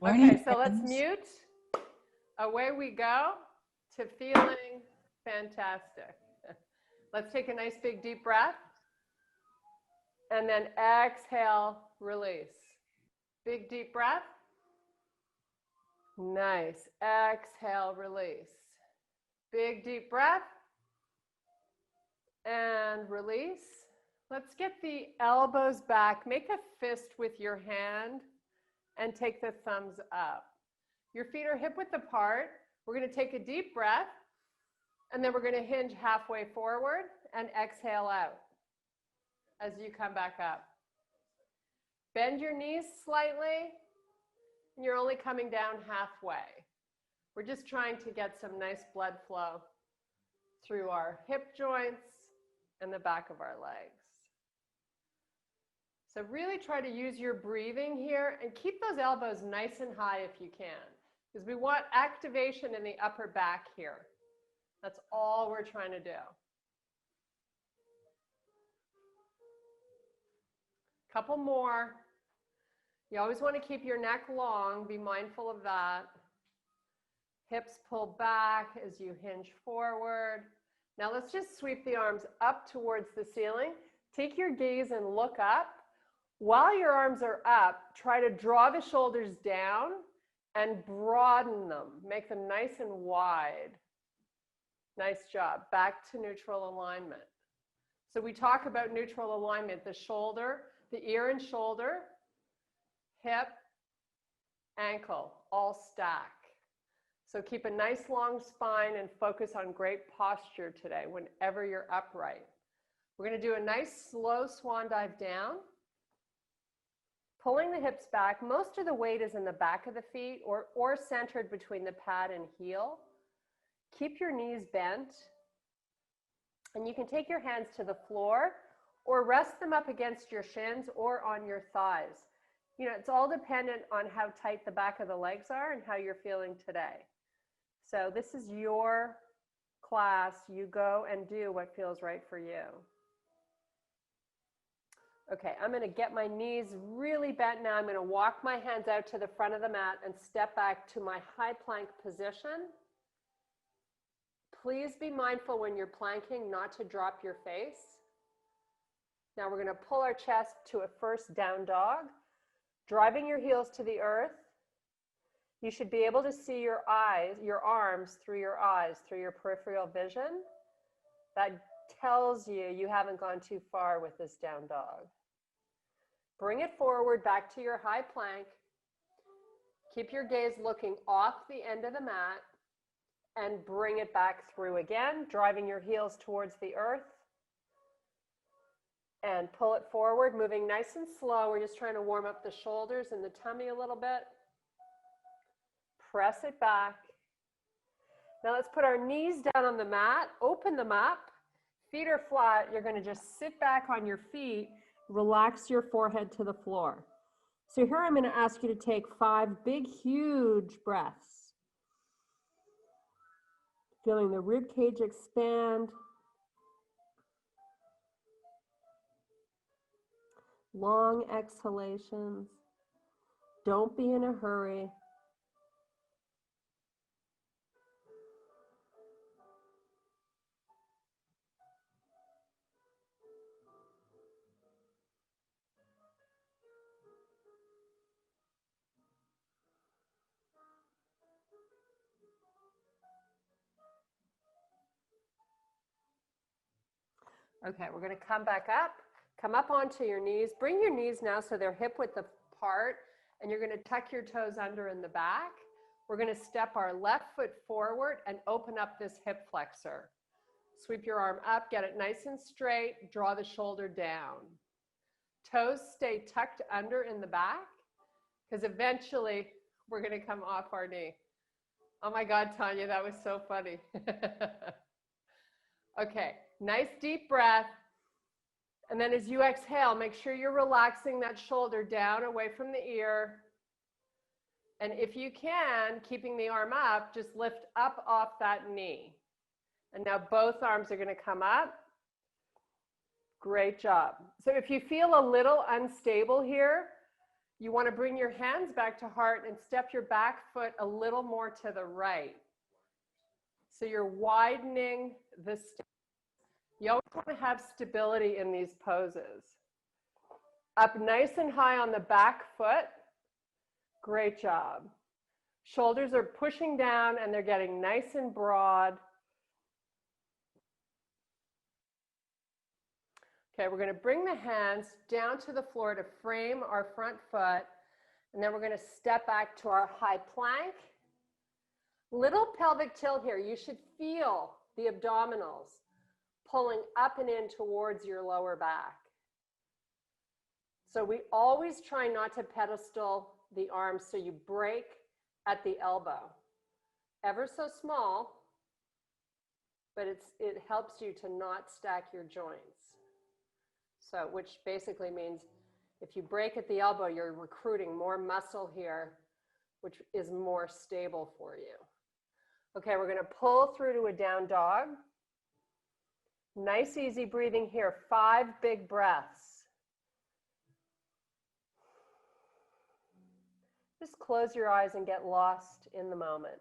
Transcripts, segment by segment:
Morning, Okay, so let's friends. mute. Away we go to feeling fantastic. Let's take a nice big deep breath and then exhale, release. Big deep breath. Nice. Exhale, release. Big deep breath and release. Let's get the elbows back. Make a fist with your hand and take the thumbs up. Your feet are hip width apart. We're going to take a deep breath, and then we're going to hinge halfway forward and exhale out as you come back up. Bend your knees slightly, and you're only coming down halfway. We're just trying to get some nice blood flow through our hip joints and the back of our legs. So really try to use your breathing here and keep those elbows nice and high if you can, because we want activation in the upper back here. That's all we're trying to do. Couple more. You always want to keep your neck long. Be mindful of that. Hips pull back as you hinge forward. Now let's just sweep the arms up towards the ceiling. Take your gaze and look up. While your arms are up, try to draw the shoulders down and broaden them. Make them nice and wide. Nice job. Back to neutral alignment. So we talk about neutral alignment, the shoulder, the ear and shoulder, hip, ankle, all stack. So keep a nice long spine and focus on great posture today whenever you're upright. We're going to do a nice slow swan dive down. Pulling the hips back. Most of the weight is in the back of the feet or centered between the pad and heel. Keep your knees bent. And you can take your hands to the floor or rest them up against your shins or on your thighs. You know, it's all dependent on how tight the back of the legs are and how you're feeling today. So this is your class. You go and do what feels right for you. Okay, I'm going to get my knees really bent now. I'm going to walk my hands out to the front of the mat and step back to my high plank position. Please be mindful when you're planking not to drop your face. Now we're going to pull our chest to a first down dog, driving your heels to the earth. You should be able to see your eyes, your arms through your eyes, through your peripheral vision. That tells you you haven't gone too far with this down dog. Bring it forward back to your high plank. Keep your gaze looking off the end of the mat and bring it back through again, driving your heels towards the earth. And pull it forward, moving nice and slow. We're just trying to warm up the shoulders and the tummy a little bit. Press it back. Now let's put our knees down on the mat, open them up. Feet are flat. You're going to just sit back on your feet. Relax your forehead to the floor. So here I'm going to ask you to take 5 big, huge breaths. Feeling the rib cage expand. Long exhalations. Don't be in a hurry. Okay, we're going to come back up. Come up onto your knees. Bring your knees now so they're hip width apart, and you're going to tuck your toes under in the back. We're going to step our left foot forward and open up this hip flexor. Sweep your arm up, get it nice and straight, draw the shoulder down. Toes stay tucked under in the back, because eventually we're going to come off our knee. Oh my God, Tanya, that was so funny. Okay, nice deep breath. And then as you exhale, make sure you're relaxing that shoulder down away from the ear. And if you can, keeping the arm up, just lift up off that knee. And now both arms are going to come up. Great job. So if you feel a little unstable here, You want to bring your hands back to heart and step your back foot a little more to the right. So you're widening the stance. You always want to have stability in these poses. Up nice and high on the back foot. Great job. Shoulders are pushing down and they're getting nice and broad. Okay, we're going to bring the hands down to the floor to frame our front foot. And then we're going to step back to our high plank. Little pelvic tilt here. You should feel the abdominals pulling up and in towards your lower back. So we always try not to pedestal the arms so you break at the elbow. Ever so small, but it helps you to not stack your joints. So, which basically means if you break at the elbow, you're recruiting more muscle here, which is more stable for you. Okay, we're going to pull through to a down dog. Nice, easy breathing here. 5 big breaths. Just close your eyes and get lost in the moment.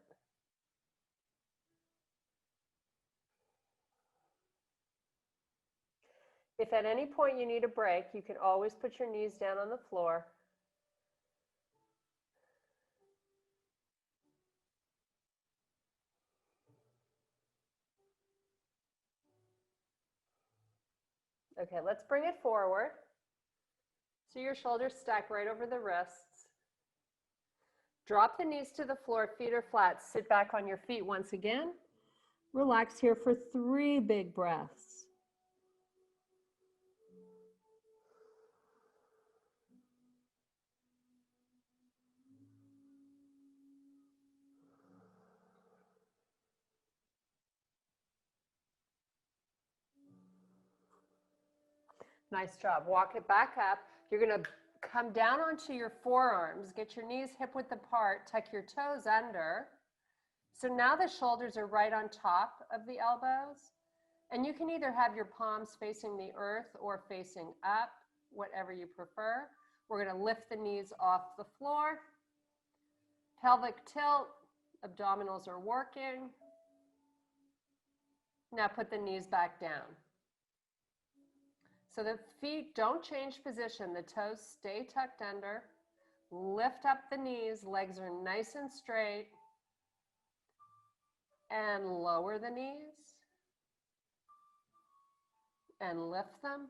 If at any point you need a break, you can always put your knees down on the floor. Okay, let's bring it forward. So your shoulders stack right over the wrists. Drop the knees to the floor, feet are flat. Sit back on your feet once again. Relax here for 3 big breaths. Nice job. Walk it back up. You're going to come down onto your forearms. Get your knees hip width apart. Tuck your toes under. So now the shoulders are right on top of the elbows. And you can either have your palms facing the earth or facing up, whatever you prefer. We're going to lift the knees off the floor. Pelvic tilt. Abdominals are working. Now put the knees back down. So the feet don't change position. The toes stay tucked under. Lift up the knees. Legs are nice and straight. And lower the knees. And lift them.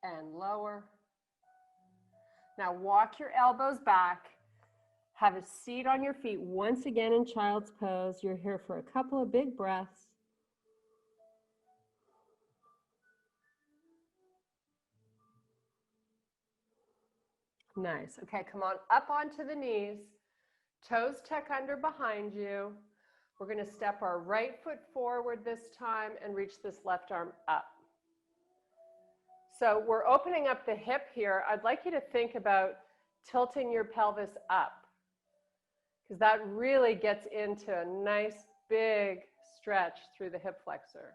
And lower. Now walk your elbows back. Have a seat on your feet once again in child's pose. You're here for a couple of big breaths. Nice. Okay, come on up onto the knees. Toes tuck under behind you. We're going to step our right foot forward this time and reach this left arm up. So we're opening up the hip here. I'd like you to think about tilting your pelvis up, because that really gets into a nice big stretch through the hip flexor.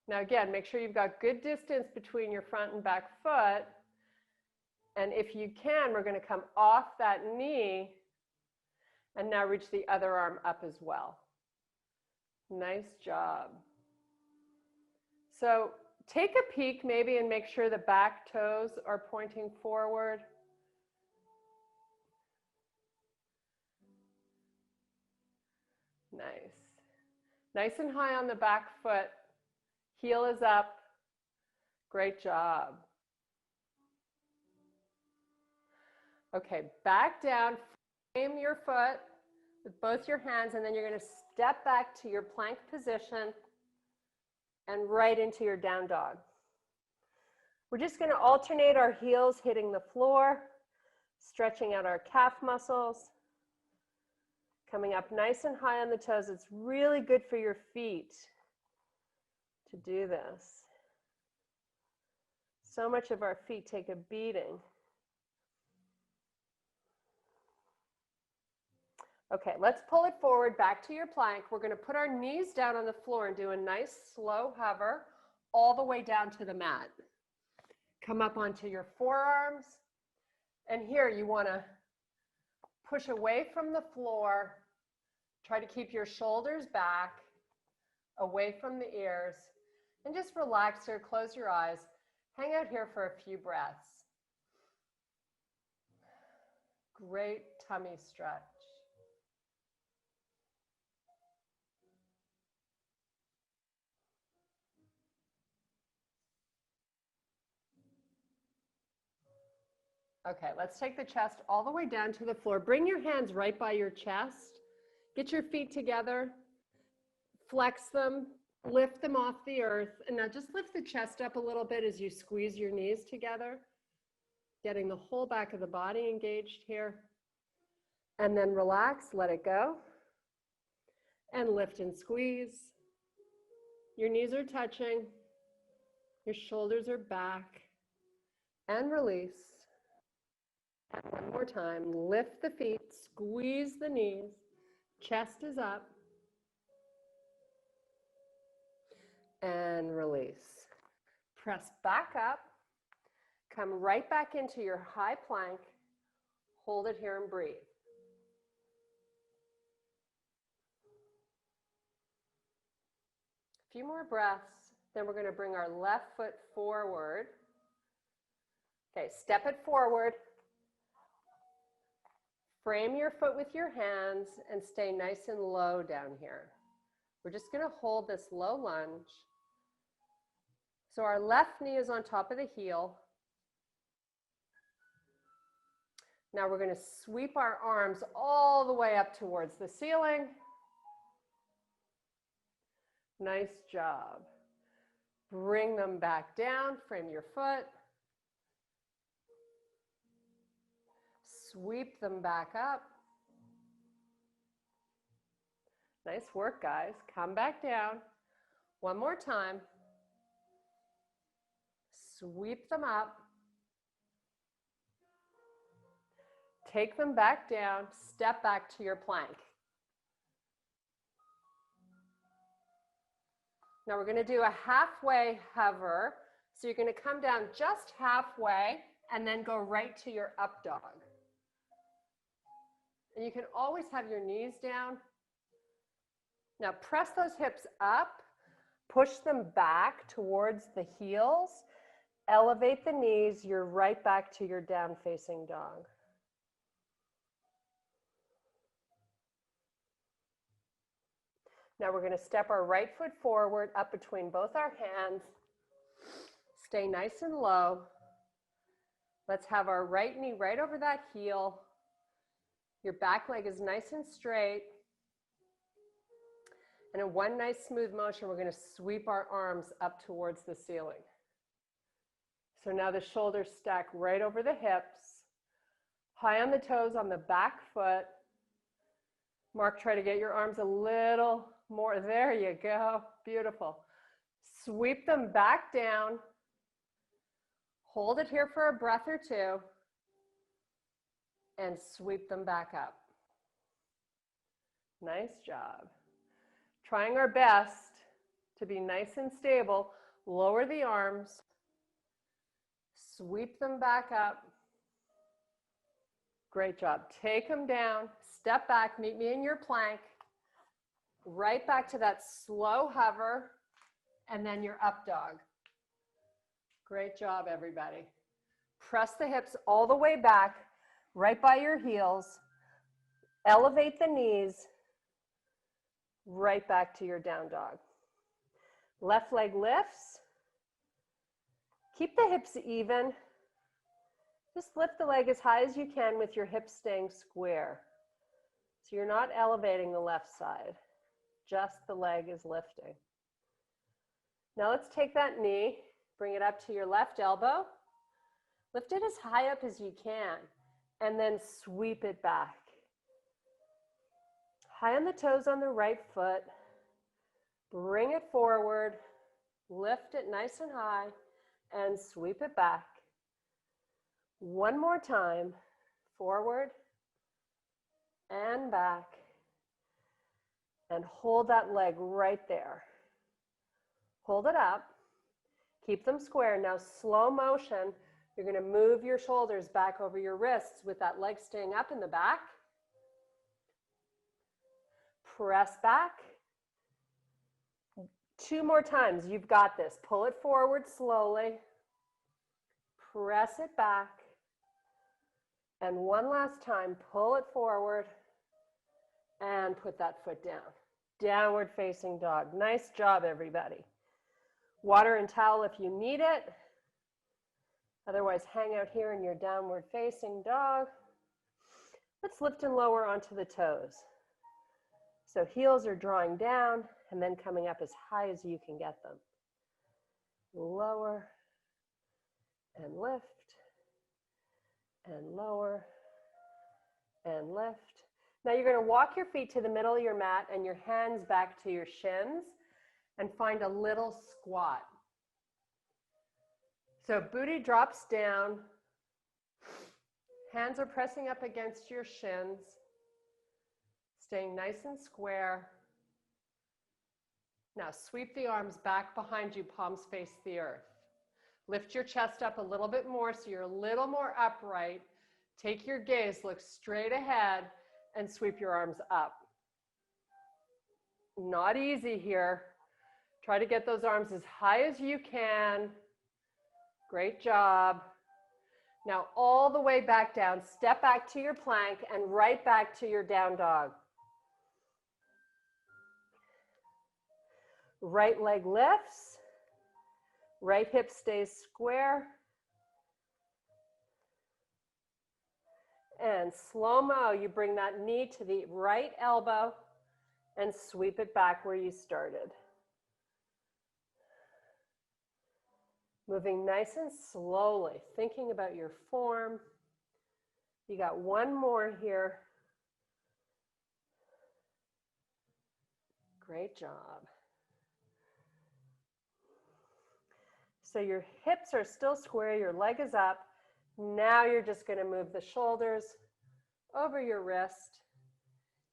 Now again, make sure you've got good distance between your front and back foot. And if you can, we're going to come off that knee and now reach the other arm up as well. Nice job. So take a peek maybe and make sure the back toes are pointing forward. Nice. Nice and high on the back foot. Heel is up. Great job. Okay, back down, frame your foot with both your hands, and then you're going to step back to your plank position and right into your down dog. We're just going to alternate our heels hitting the floor, stretching out our calf muscles, coming up nice and high on the toes. It's really good for your feet to do this. So much of our feet take a beating. Okay, let's pull it forward back to your plank. We're going to put our knees down on the floor and do a nice slow hover all the way down to the mat. Come up onto your forearms. And here you want to push away from the floor. Try to keep your shoulders back, away from the ears. And just relax here, close your eyes. Hang out here for a few breaths. Great tummy stretch. Okay, let's take the chest all the way down to the floor. Bring your hands right by your chest. Get your feet together. Flex them. Lift them off the earth. And now just lift the chest up a little bit as you squeeze your knees together. Getting the whole back of the body engaged here. And then relax, let it go. And lift and squeeze. Your knees are touching. Your shoulders are back. And release. And one more time, lift the feet, squeeze the knees, chest is up, and release. Press back up, come right back into your high plank, hold it here and breathe. A few more breaths, then we're going to bring our left foot forward. Okay, step it forward. Frame your foot with your hands and stay nice and low down here. We're just going to hold this low lunge. So our left knee is on top of the heel. Now we're going to sweep our arms all the way up towards the ceiling. Nice job. Bring them back down, frame your foot. Sweep them back up. Nice work, guys. Come back down. One more time. Sweep them up. Take them back down. Step back to your plank. Now we're going to do a halfway hover. So you're going to come down just halfway and then go right to your up dog. And you can always have your knees down. Now press those hips up, push them back towards the heels, elevate the knees, you're right back to your down facing dog. Now we're going to step our right foot forward up between both our hands. Stay nice and low. Let's have our right knee right over that heel. Your back leg is nice and straight. And in one nice smooth motion, we're going to sweep our arms up towards the ceiling. So now the shoulders stack right over the hips. High on the toes on the back foot. Mark, try to get your arms a little more. There you go. Beautiful. Sweep them back down. Hold it here for a breath or two. And sweep them back up. Nice job. Trying our best to be nice and stable. Lower the arms. Sweep them back up. Great job. Take them down. Step back. Meet me in your plank. Right back to that slow hover. And then your up dog. Great job, everybody. Press the hips all the way back. Right by your heels. Elevate the knees. Right back to your down dog. Left leg lifts. Keep the hips even. Just lift the leg as high as you can with your hips staying square. So you're not elevating the left side. Just the leg is lifting. Now let's take that knee, bring it up to your left elbow. Lift it as high up as you can. And then sweep it back. High on the toes on the right foot. Bring it forward. Lift it nice and high. And sweep it back. One more time. Forward. And back. And hold that leg right there. Hold it up. Keep them square. Now, slow motion, you're going to move your shoulders back over your wrists with that leg staying up in the back. Press back. 2 more times. You've got this. Pull it forward slowly. Press it back. And one last time, pull it forward and put that foot down. Downward facing dog. Nice job, everybody. Water and towel if you need it. Otherwise, hang out here in your downward facing dog. Let's lift and lower onto the toes. So heels are drawing down and then coming up as high as you can get them. Lower and lift and lower and lift. Now you're going to walk your feet to the middle of your mat and your hands back to your shins and find a little squat. So booty drops down, hands are pressing up against your shins, staying nice and square. Now sweep the arms back behind you, palms face the earth. Lift your chest up a little bit more so you're a little more upright. Take your gaze, look straight ahead, and sweep your arms up. Not easy here. Try to get those arms as high as you can. Great job. Now all the way back down. Step back to your plank and right back to your down dog. Right leg lifts. Right hip stays square. And slow-mo, you bring that knee to the right elbow and sweep it back where you started. Moving nice and slowly, thinking about your form. You got one more here. Great job. So your hips are still square, your leg is up. Now you're just going to move the shoulders over your wrist.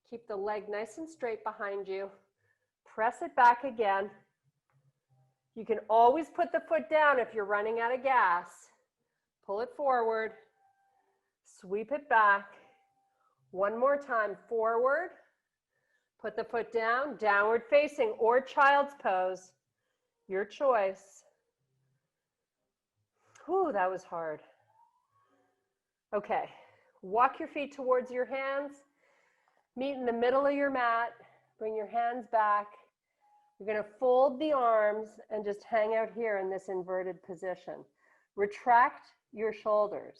Keep the leg nice and straight behind you. Press it back again. You can always put the foot down if you're running out of gas. Pull it forward. Sweep it back. One more time, forward. Put the foot down, downward facing or child's pose. Your choice. Whew, that was hard. Okay, walk your feet towards your hands. Meet in the middle of your mat. Bring your hands back. You're going to fold the arms and just hang out here in this inverted position. Retract your shoulders.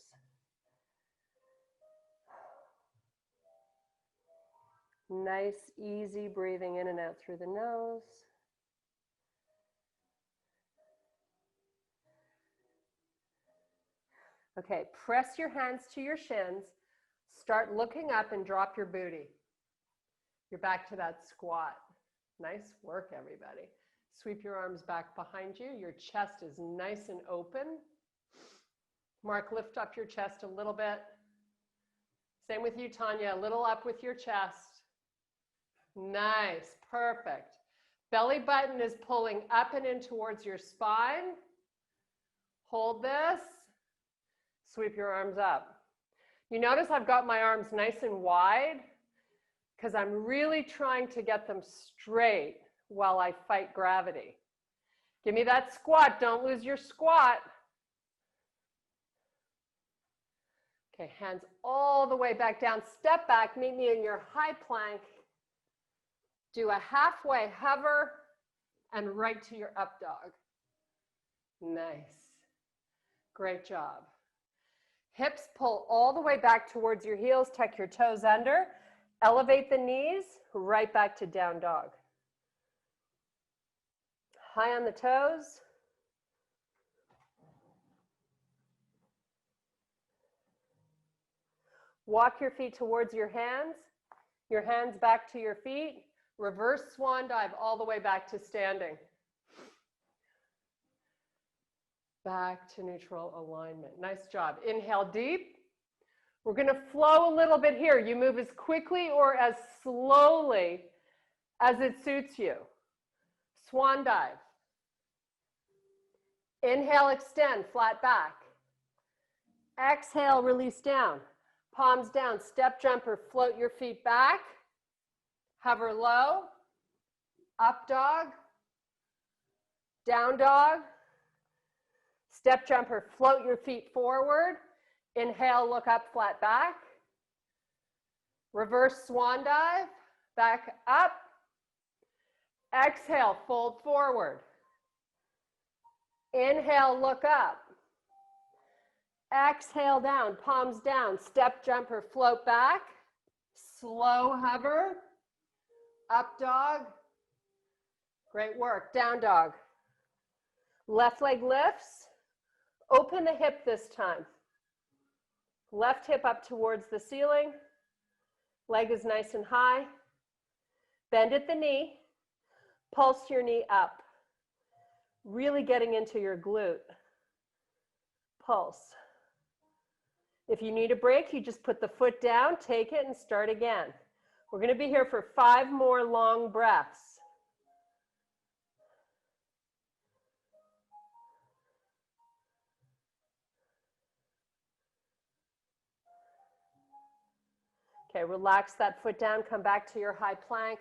Nice, easy breathing in and out through the nose. Okay, press your hands to your shins. Start looking up and drop your booty. You're back to that squat. Nice work, everybody. Sweep your arms back behind you. Your chest is nice and open. Mark, lift up your chest a little bit. Same with you, Tanya. A little up with your chest. Nice, perfect. Belly button is pulling up and in towards your spine. Hold this. Sweep your arms up. You notice I've got my arms nice and wide because I'm really trying to get them straight while I fight gravity. Give me that squat. Don't lose your squat. Okay, hands all the way back down. Step back. Meet me in your high plank. Do a halfway hover and right to your up dog. Nice. Great job. Hips pull all the way back towards your heels. Tuck your toes under. Elevate the knees. Right back to down dog. High on the toes. Walk your feet towards your hands back to your feet. Reverse swan dive all the way back to standing. Back to neutral alignment. Nice job. Inhale deep. We're going to flow a little bit here. You move as quickly or as slowly as it suits you. Swan dive. Inhale, extend, flat back. Exhale, release down. Palms down, step jumper, float your feet back. Hover low, up dog, down dog. Step jumper, float your feet forward. Inhale, look up, flat back. Reverse swan dive, back up. Exhale, fold forward. Inhale, look up. Exhale down, palms down, step jumper, float back. Slow hover, up dog. Great work, down dog. Left leg lifts, open the hip this time. Left hip up towards the ceiling. Leg is nice and high. Bend at the knee. Pulse your knee up. Really getting into your glute. Pulse. If you need a break, you just put the foot down, take it, and start again. We're going to be here for 5 more long breaths. Okay, relax that foot down, come back to your high plank,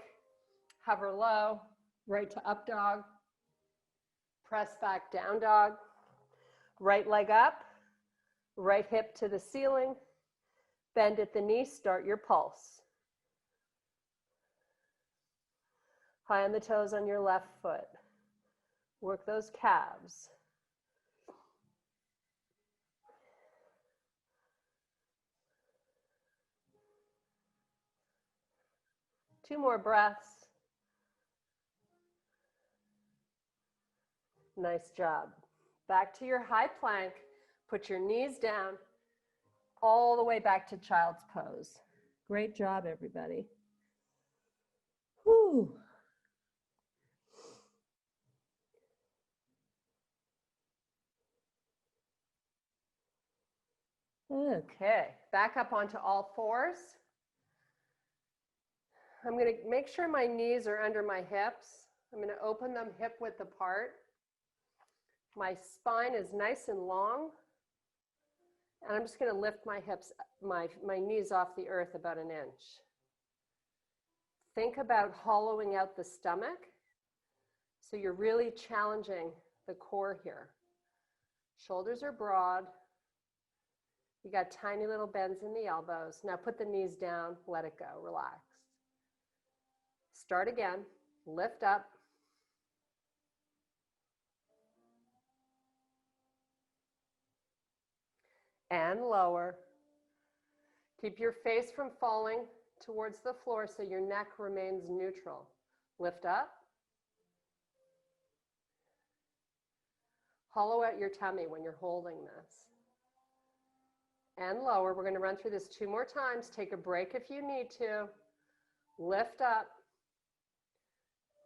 hover low, right to up dog, press back down dog, right leg up, right hip to the ceiling, bend at the knee, start your pulse. High on the toes on your left foot. Work those calves. Two more breaths. Nice job. Back to your high plank. Put your knees down all the way back to child's pose. Great job, everybody. Whew. Okay, back up onto all fours. I'm going to make sure my knees are under my hips. I'm going to open them hip width apart. My spine is nice and long. And I'm just going to lift my hips, my knees off the earth about an inch. Think about hollowing out the stomach. So you're really challenging the core here. Shoulders are broad. You got tiny little bends in the elbows. Now put the knees down, let it go, relax. Start again, lift up. And lower. Keep your face from falling towards the floor so your neck remains neutral. Lift up. Hollow out your tummy when you're holding this. And lower. We're going to run through this 2 more times. Take a break if you need to. Lift up.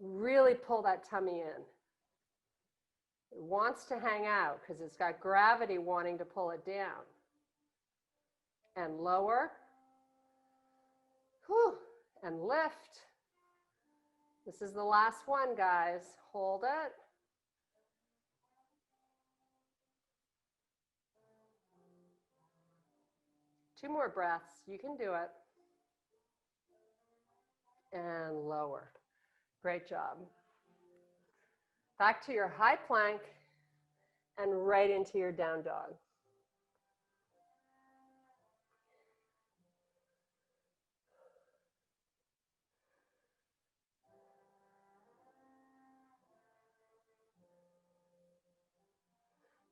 Really pull that tummy in. It wants to hang out because it's got gravity wanting to pull it down. And lower. Whew. And lift. This is the last one, guys. Hold it. Two more breaths. You can do it. And lower. Great job. Back to your high plank and right into your down dog.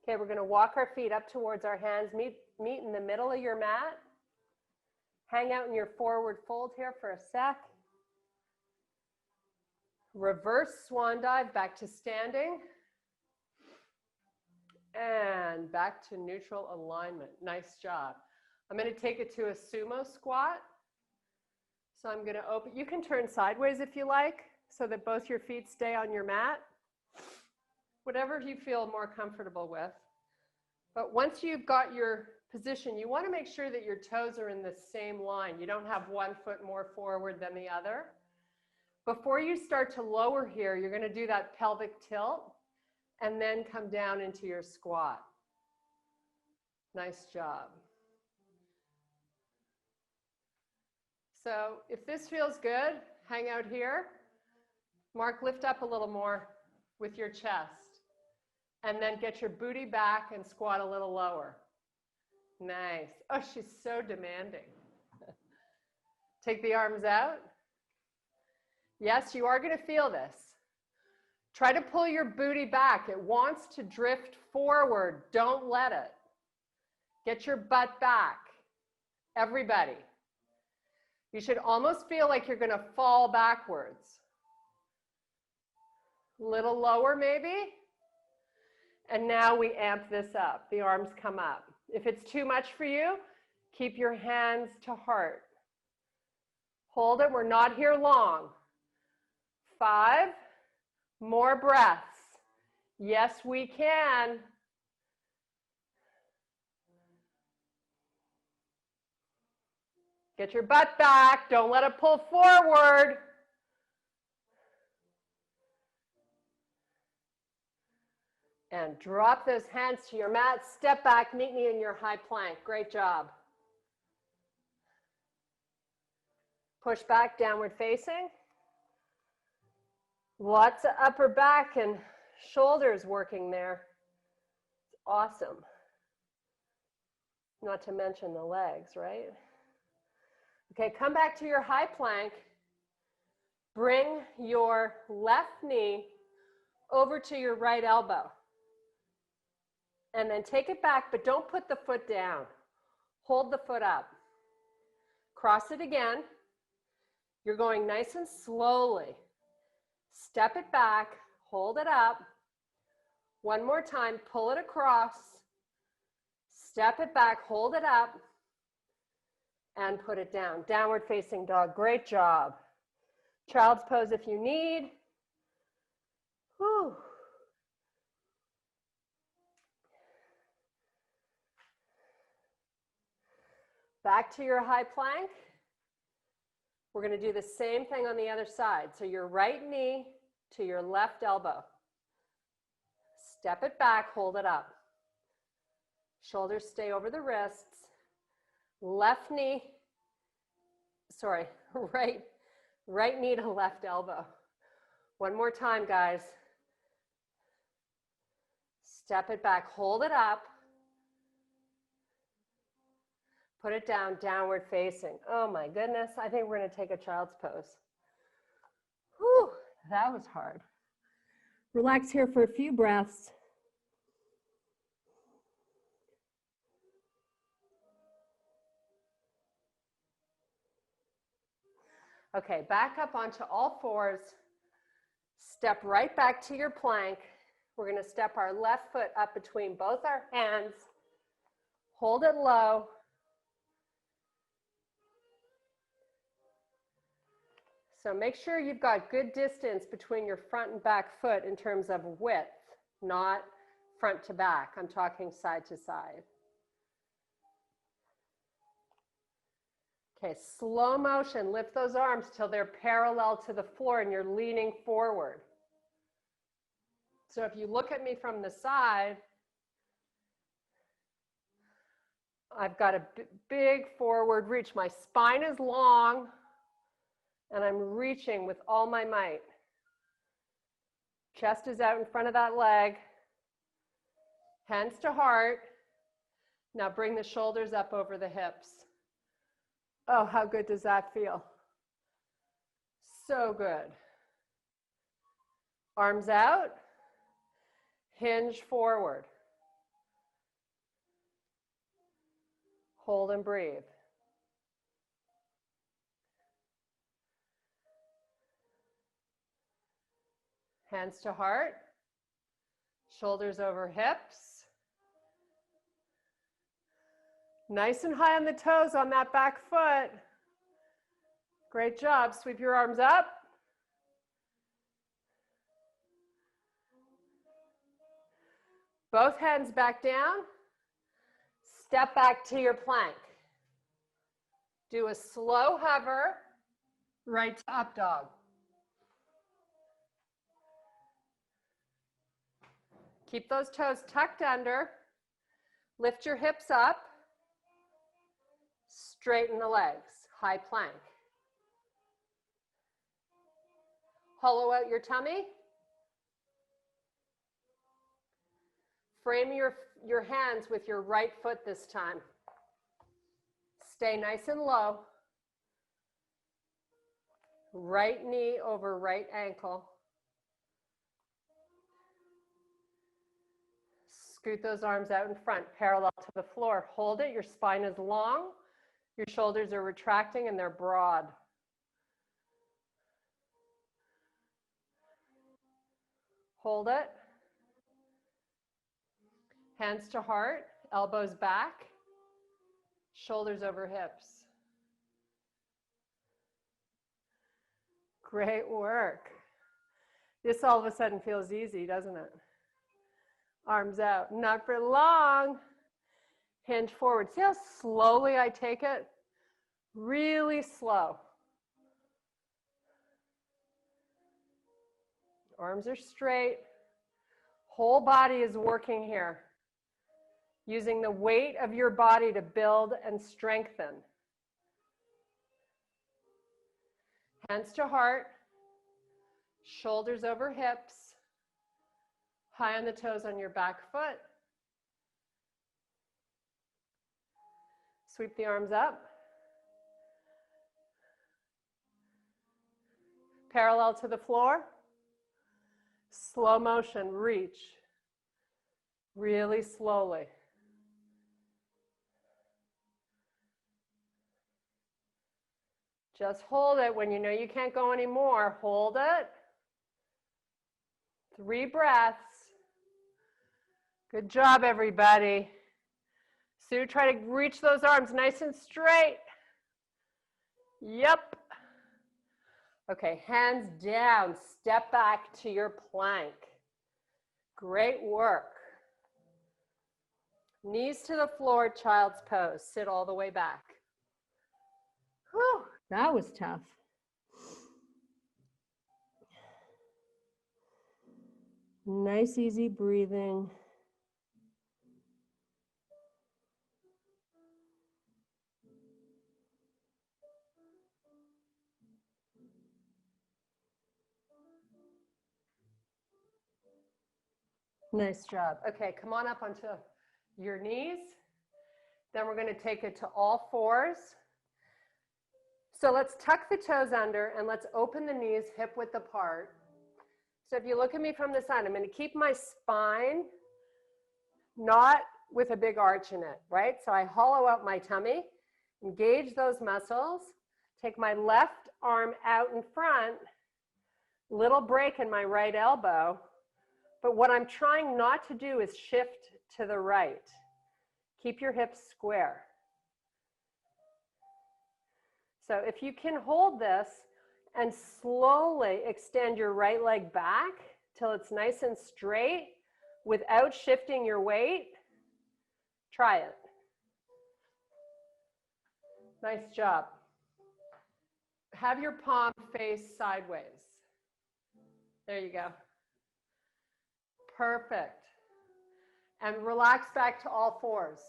Okay, we're going to walk our feet up towards our hands, meet in the middle of your mat. Hang out in your forward fold here for a sec. Reverse swan dive back to standing. And back to neutral alignment. Nice job. I'm going to take it to a sumo squat. So I'm going to open. You can turn sideways if you like, so that both your feet stay on your mat. Whatever you feel more comfortable with. But once you've got your position, you want to make sure that your toes are in the same line. You don't have one foot more forward than the other. Before you start to lower here, you're going to do that pelvic tilt. and then come down into your squat. Nice job. So if this feels good, hang out here. Mark, lift up a little more with your chest. And then get your booty back and squat a little lower. Nice. Oh, she's so demanding. Take the arms out. Yes, you are going to feel this. Try to pull your booty back. It wants to drift forward. Don't let it. Get your butt back. Everybody. You should almost feel like you're going to fall backwards. A little lower maybe. And now we amp this up. The arms come up. If it's too much for you, keep your hands to heart. Hold it. We're not here long. 5 more breaths. Yes, we can. Get your butt back. Don't let it pull forward. And drop those hands to your mat. Step back, meet me in your high plank. Great job. Push back, downward facing. Lots of upper back and shoulders working there. It's awesome. Not to mention the legs, right? Okay, come back to your high plank. Bring your left knee over to your right elbow. And then take it back, but don't put the foot down. Hold the foot up. Cross it again. You're going nice and slowly. Step it back, hold it up. One more time, pull it across. Step it back, hold it up, and put it down. Downward facing dog, great job. Child's pose if you need. Whew. Back to your high plank. We're going to do the same thing on the other side. So your right knee to your left elbow. Step it back, hold it up. Shoulders stay over the wrists. Left knee, sorry, right knee to left elbow. One more time, guys. Step it back, hold it up. Put it down, downward facing. Oh my goodness, I think we're going to take a child's pose. Whew, that was hard. Relax here for a few breaths. Okay, back up onto all fours. Step right back to your plank. We're going to step our left foot up between both our hands. Hold it low. So make sure you've got good distance between your front and back foot in terms of width, not front to back. I'm talking side to side. Okay, slow motion. Lift those arms till they're parallel to the floor and you're leaning forward. So if you look at me from the side, I've got a big forward reach. My spine is long. And I'm reaching with all my might. Chest is out in front of that leg. Hands to heart. Now bring the shoulders up over the hips. Oh, how good does that feel? So good. Arms out. Hinge forward. Hold and breathe. Hands to heart, shoulders over hips. Nice and high on the toes on that back foot. Great job. Sweep your arms up. Both hands back down. Step back to your plank. Do a slow hover, right to up dog. Keep those toes tucked under. Lift your hips up. Straighten the legs. High plank. Hollow out your tummy. Frame your hands with your right foot this time. Stay nice and low. Right knee over right ankle. Scoot those arms out in front, parallel to the floor. Hold it. Your spine is long. Your shoulders are retracting and they're broad. Hold it. Hands to heart, elbows back, shoulders over hips. Great work. This all of a sudden feels easy, doesn't it? Arms out, not for long. Hinge forward. See how slowly I take it? Really slow. Arms are straight. Whole body is working here. Using the weight of your body to build and strengthen. Hands to heart. Shoulders over hips. High on the toes on your back foot. Sweep the arms up. Parallel to the floor. Slow motion, reach. Really slowly. Just hold it. When you know you can't go anymore, hold it. 3 breaths. Good job, everybody. Sue, try to reach those arms nice and straight. Yep. Okay, hands down. Step back to your plank. Great work. Knees to the floor, child's pose. Sit all the way back. Whew, that was tough. Nice, easy breathing. Nice job. Okay, come on up onto your knees. Then we're going to take it to all fours. So let's tuck the toes under and let's open the knees hip width apart. So if you look at me from the side, I'm going to keep my spine not with a big arch in it, right? So I hollow out my tummy, engage those muscles, take my left arm out in front, little break in my right elbow. But what I'm trying not to do is shift to the right. Keep your hips square. So if you can hold this and slowly extend your right leg back till it's nice and straight without shifting your weight, try it. Nice job. Have your palm face sideways. There you go. Perfect. And relax back to all fours.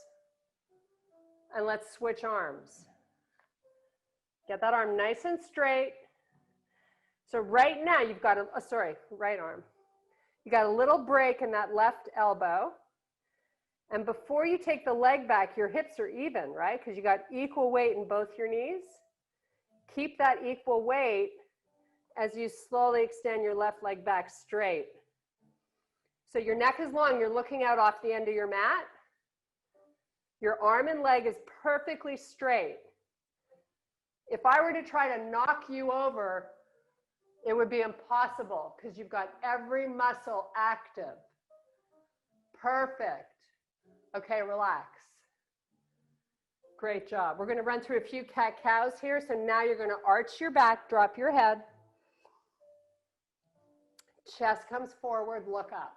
And let's switch arms. Get that arm nice and straight. So right now you've got right arm. You got a little break in that left elbow. And before you take the leg back, your hips are even, right? Because you got equal weight in both your knees. Keep that equal weight as you slowly extend your left leg back straight. So your neck is long, you're looking out off the end of your mat. Your arm and leg is perfectly straight. If I were to try to knock you over, it would be impossible because you've got every muscle active. Perfect. Okay, relax. Great job. We're going to run through a few cat-cows here. So now you're going to arch your back, drop your head. Chest comes forward, look up.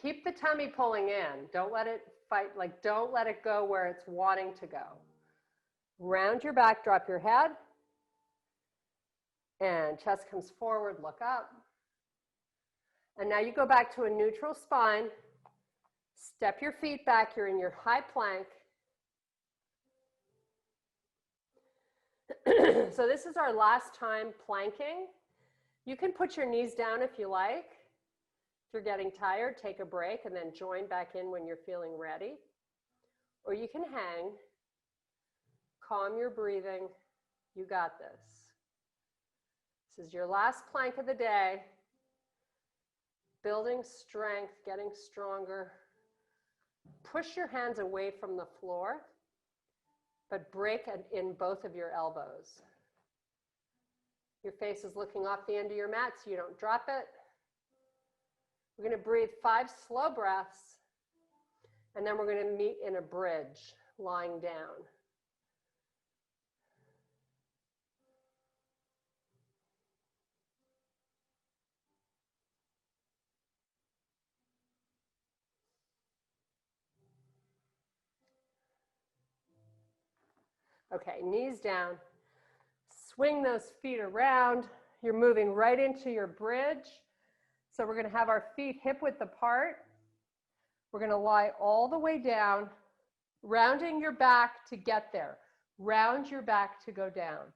Keep the tummy pulling in. Don't let it fight, don't let it go where it's wanting to go. Round your back, drop your head. And chest comes forward, look up. And now you go back to a neutral spine. Step your feet back. You're in your high plank. So this is our last time planking. You can put your knees down if you like. If you're getting tired, take a break and then join back in when you're feeling ready. Or you can hang. Calm your breathing. You got this. This is your last plank of the day. Building strength, getting stronger. Push your hands away from the floor, but break in both of your elbows. Your face is looking off the end of your mat so you don't drop it. We're going to breathe 5 slow breaths, and then we're going to meet in a bridge, lying down. Okay, knees down. Swing those feet around. You're moving right into your bridge. So we're going to have our feet hip width apart. We're going to lie all the way down, rounding your back to get there. Round your back to go down.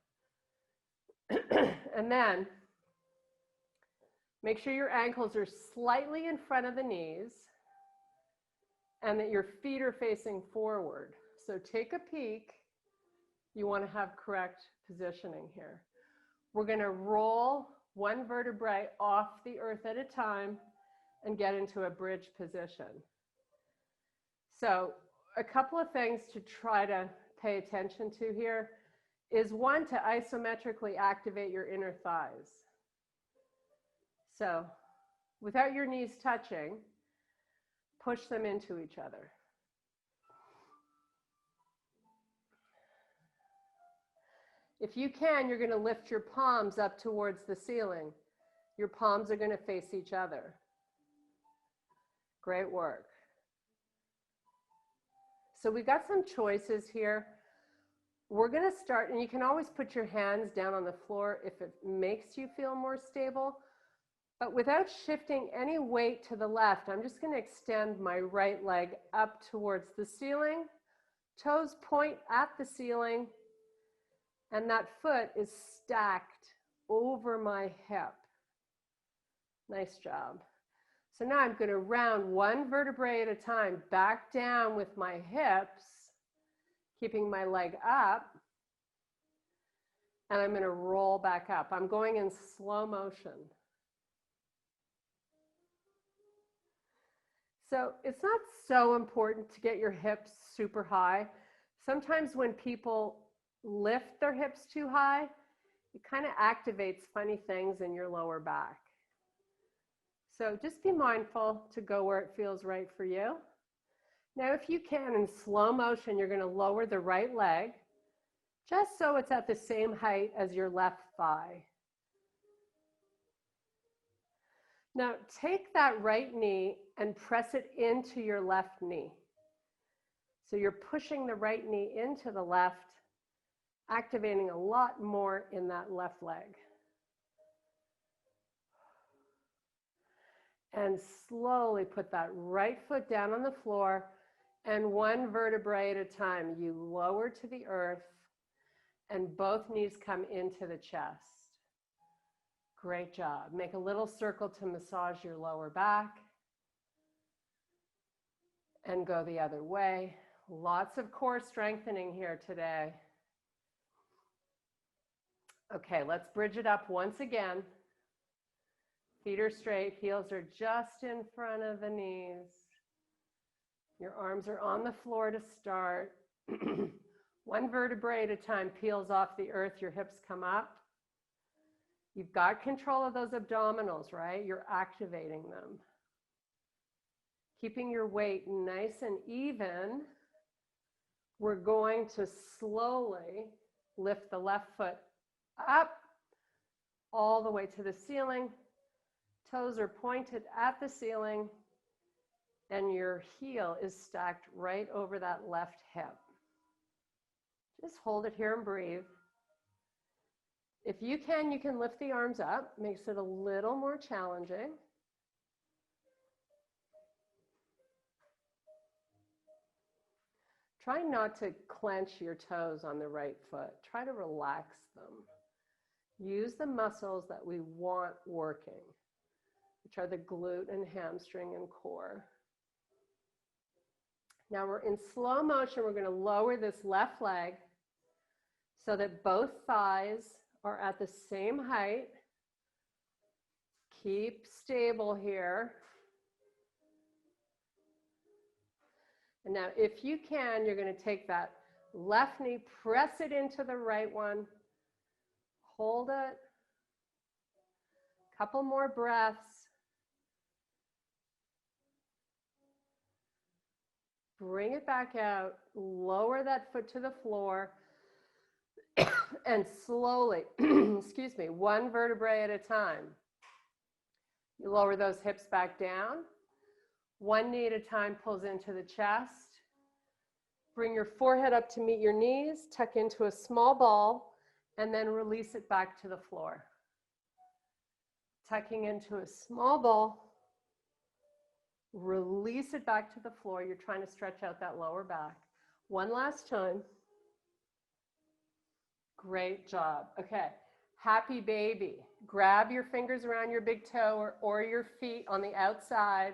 And then make sure your ankles are slightly in front of the knees and that your feet are facing forward. So take a peek. You want to have correct positioning here. We're going to roll one vertebrae off the earth at a time and get into a bridge position. So a couple of things to try to pay attention to here is one, to isometrically activate your inner thighs. So without your knees touching, push them into each other. If you can, you're going to lift your palms up towards the ceiling. Your palms are going to face each other. Great work. So we've got some choices here. We're going to start, and you can always put your hands down on the floor if it makes you feel more stable. But without shifting any weight to the left, I'm just going to extend my right leg up towards the ceiling. Toes point at the ceiling. And that foot is stacked over my hip. Nice job. So now I'm going to round one vertebrae at a time, back down with my hips, keeping my leg up. And I'm going to roll back up. I'm going in slow motion. So it's not so important to get your hips super high. Sometimes when people lift their hips too high, it kind of activates funny things in your lower back. So just be mindful to go where it feels right for you. Now, if you can, in slow motion, you're going to lower the right leg just so it's at the same height as your left thigh. Now, take that right knee and press it into your left knee. So you're pushing the right knee into the left, activating a lot more in that left leg. And slowly put that right foot down on the floor, and one vertebrae at a time. You lower to the earth, and both knees come into the chest. Great job. Make a little circle to massage your lower back. And go the other way. Lots of core strengthening here today. Okay, let's bridge it up once again. Feet are straight, heels are just in front of the knees. Your arms are on the floor to start. One vertebrae at a time peels off the earth, your hips come up. You've got control of those abdominals, right? You're activating them. Keeping your weight nice and even, we're going to slowly lift the left foot up all the way to the ceiling. Toes are pointed at the ceiling, and your heel is stacked right over that left hip. Just hold it here and breathe. If you can lift the arms up. Makes it a little more challenging. Try not to clench your toes on the right foot. Try to relax them. Use the muscles that we want working, which are the glute and hamstring and core. Now we're in slow motion. We're going to lower this left leg so that both thighs are at the same height. Keep stable here. And now if you can, you're going to take that left knee, press it into the right one, hold it. Couple more breaths. Bring it back out, lower that foot to the floor, and slowly, excuse me, one vertebrae at a time. You lower those hips back down. One knee at a time pulls into the chest. Bring your forehead up to meet your knees, tuck into a small ball, and then release it back to the floor. Tucking into a small ball. Release it back to the floor. You're trying to stretch out that lower back. One last time. Great job. Okay, happy baby. Grab your fingers around your big toe or your feet on the outside.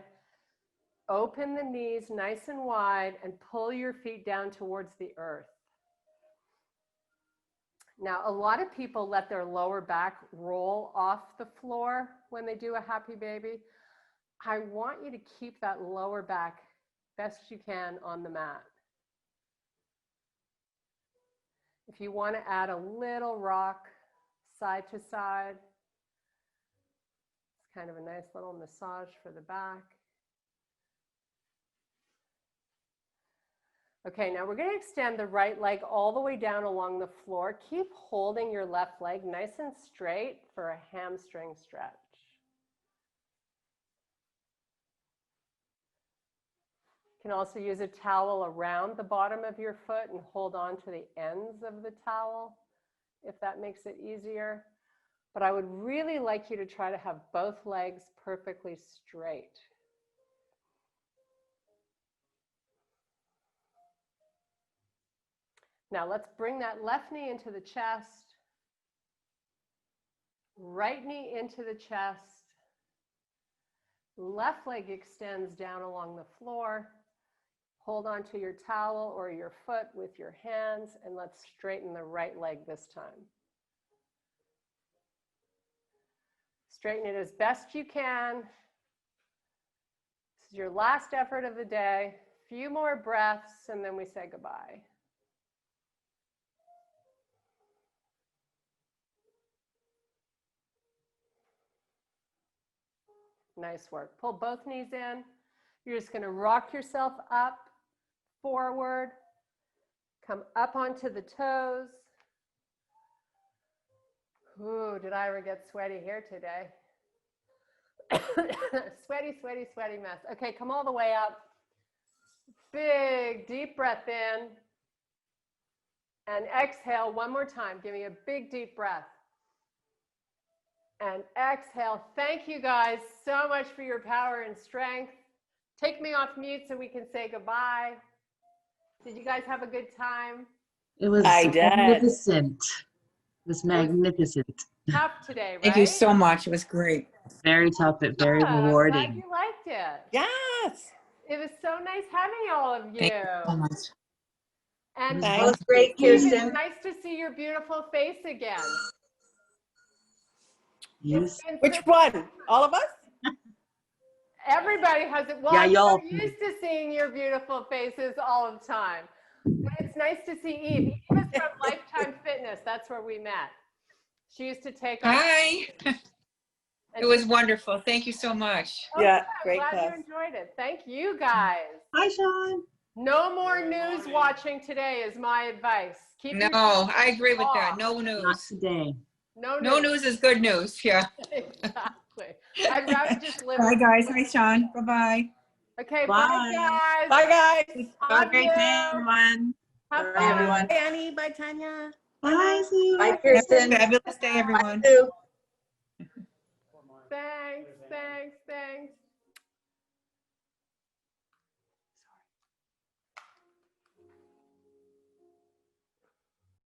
Open the knees nice and wide and pull your feet down towards the earth. Now, a lot of people let their lower back roll off the floor when they do a happy baby. I want you to keep that lower back best you can on the mat. If you want to add a little rock side to side, it's kind of a nice little massage for the back. Okay, now we're going to extend the right leg all the way down along the floor. Keep holding your left leg nice and straight for a hamstring stretch. You can also use a towel around the bottom of your foot and hold on to the ends of the towel if that makes it easier. But I would really like you to try to have both legs perfectly straight. Now let's bring that left knee into the chest, right knee into the chest, left leg extends down along the floor. Hold on to your towel or your foot with your hands, and let's straighten the right leg this time. Straighten it as best you can. This is your last effort of the day. A few more breaths, and then we say goodbye. Nice work. Pull both knees in. You're just going to rock yourself up, forward, come up onto the toes. Ooh, did I ever get sweaty here today? Sweaty, sweaty, sweaty mess. Okay, come all the way up. Big, deep breath in. And exhale one more time. Give me a big, deep breath. And exhale. Thank you guys so much for your power and strength. Take me off mute so we can say goodbye. Did you guys have a good time? It was magnificent. It was magnificent. Tough today, right? Thank you so much. It was great. Very tough, but very rewarding. I'm glad you liked it. Yes. It was so nice having all of you. Thank you so much. And That was great, Kirsten. It's nice to see your beautiful face again. Yes. Which one? All of us? Everybody has it. Well, Yeah, I'm y'all. so used to seeing your beautiful faces all the time. But it's nice to see Eve. Eve is from Lifetime Fitness. That's where we met. She used to take our... Hi. It was wonderful. Thank you so much. Oh, Yeah, I'm great glad class. you enjoyed it. Thank you guys. Hi, Sean. No more news watching today is my advice. Keep your No, I agree with that. off. No Not news. today. No No news is good news. Yeah. Exactly. I'd rather just live. Bye, guys. Hi, Sean. Bye-bye. Okay, Bye. bye guys. Bye, guys. Have a Love great you. day, everyone. Have Bye, fun. everyone. Bye, Annie. Bye, Tanya. Bye, Sue. Bye, Have a Kirsten. fabulous day, Bye, everyone. Sue. Thanks.